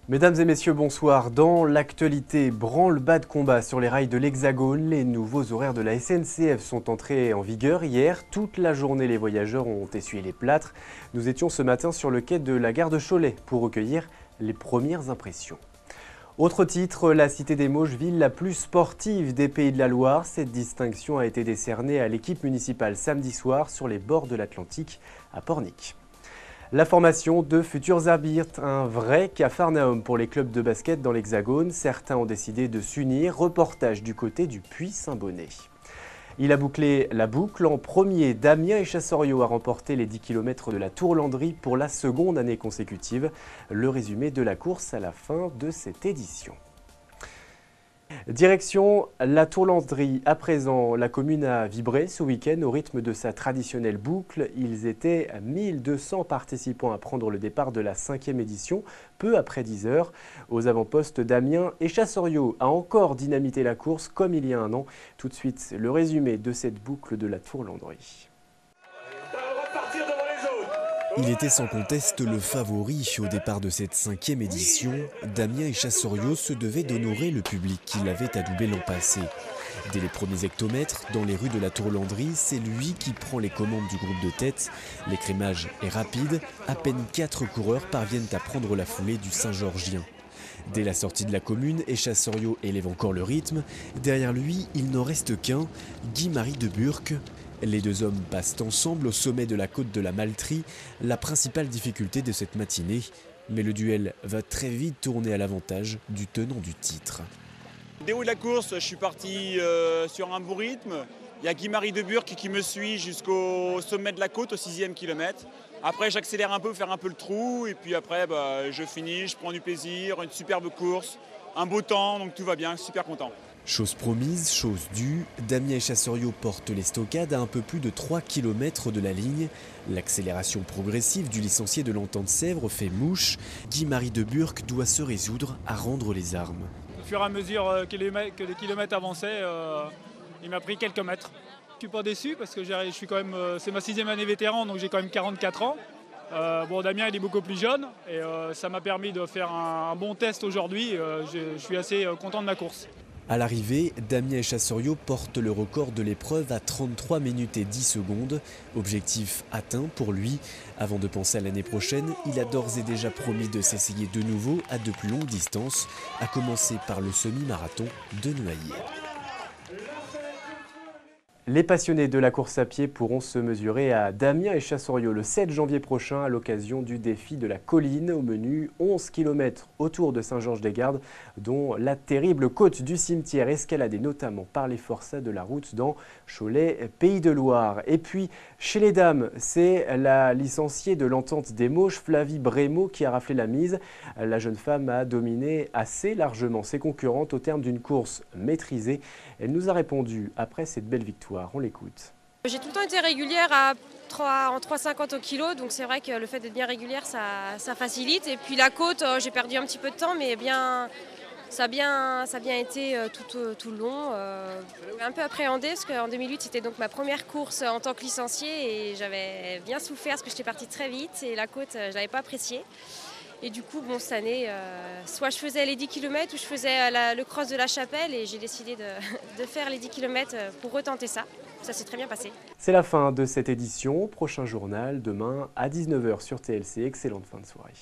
Mesdames et messieurs, bonsoir. Dans l'actualité, branle-bas de combat sur les rails de l'Hexagone, les nouveaux horaires de la SNCF sont entrés en vigueur hier. Toute la journée, les voyageurs ont essuyé les plâtres. Nous étions ce matin sur le quai de la gare de Cholet pour recueillir les premières impressions. Autre titre, la Cité des Mauges, ville la plus sportive des Pays de la Loire. Cette distinction a été décernée à l'équipe municipale samedi soir sur les bords de l'Atlantique à Pornic. La formation de futurs arbitres, un vrai capharnaüm pour les clubs de basket dans l'Hexagone. Certains ont décidé de s'unir. Reportage du côté du Puy-Saint-Bonnet. Il a bouclé la boucle. En premier, Damien Echasorrio a remporté les 10 km de la Tourlandry pour la seconde année consécutive. Le résumé de la course à la fin de cette édition. Direction la Tourlandry. À présent, la commune a vibré ce week-end au rythme de sa traditionnelle boucle. Ils étaient 1200 participants à prendre le départ de la 5e édition, peu après 10 heures. Aux avant-postes, Damien Echasorrio a encore dynamité la course comme il y a un an. Tout de suite, le résumé de cette boucle de la Tourlandry. Il était sans conteste le favori au départ de cette 5e édition. Damien Echasorrio se devait d'honorer le public qui l'avait adoubé l'an passé. Dès les premiers hectomètres, dans les rues de la Tourlandry, c'est lui qui prend les commandes du groupe de tête. L'écrémage est rapide, à peine 4 coureurs parviennent à prendre la foulée du Saint-Georgien. Dès la sortie de la commune, Echasorrio élève encore le rythme. Derrière lui, il n'en reste qu'un, Guy-Marie de Burck. Les deux hommes passent ensemble au sommet de la côte de la Maltrie, la principale difficulté de cette matinée. Mais le duel va très vite tourner à l'avantage du tenant du titre. Dès haut de la course, je suis parti sur un bon rythme. Il y a Guy-Marie de Burck qui me suit jusqu'au sommet de la côte, au 6e kilomètre. Après, j'accélère un peu, faire un peu le trou. Et puis après, je finis, je prends du plaisir, une superbe course, un beau temps, donc tout va bien, super content. Chose promise, chose due, Damien Echasorrio porte les stockades à un peu plus de 3 km de la ligne. L'accélération progressive du licencié de l'Entente-Sèvres fait mouche. Guy-Marie de Burck doit se résoudre à rendre les armes. Au fur et à mesure que les kilomètres avançaient, il m'a pris quelques mètres. Je suis pas déçu parce que je suis quand même, c'est ma 6e année vétéran, donc j'ai quand même 44 ans. Damien il est beaucoup plus jeune et ça m'a permis de faire un bon test aujourd'hui. Je suis assez content de ma course. À l'arrivée, Damien Echasorrio porte le record de l'épreuve à 33 minutes et 10 secondes. Objectif atteint pour lui. Avant de penser à l'année prochaine, il a d'ores et déjà promis de s'essayer de nouveau à de plus longues distances, à commencer par le semi-marathon de Noailles. Les passionnés de la course à pied pourront se mesurer à Damien Echasorrio le 7 janvier prochain à l'occasion du défi de la colline. Au menu 11 km autour de Saint-Georges-des-Gardes, dont la terrible côte du cimetière escaladée notamment par les forçats de la route dans Cholet, Pays de Loire. Et puis chez les dames, c'est la licenciée de l'Entente des Mauges, Flavie Brémaud, qui a raflé la mise. La jeune femme a dominé assez largement ses concurrentes au terme d'une course maîtrisée. Elle nous a répondu après cette belle victoire. On l'écoute. J'ai tout le temps été régulière en 3,50 au kilo, donc c'est vrai que le fait d'être bien régulière, ça facilite. Et puis la côte, j'ai perdu un petit peu de temps, mais ça a bien été tout le long. Un peu appréhendée, parce qu'en 2008, c'était donc ma première course en tant que licenciée et j'avais bien souffert parce que j'étais partie très vite et la côte, je ne l'avais pas appréciée. Et du coup, cette année, soit je faisais les 10 km ou je faisais le cross de la Chapelle et j'ai décidé de faire les 10 km pour retenter ça. Ça s'est très bien passé. C'est la fin de cette édition. Prochain journal demain à 19 h sur TLC. Excellente fin de soirée.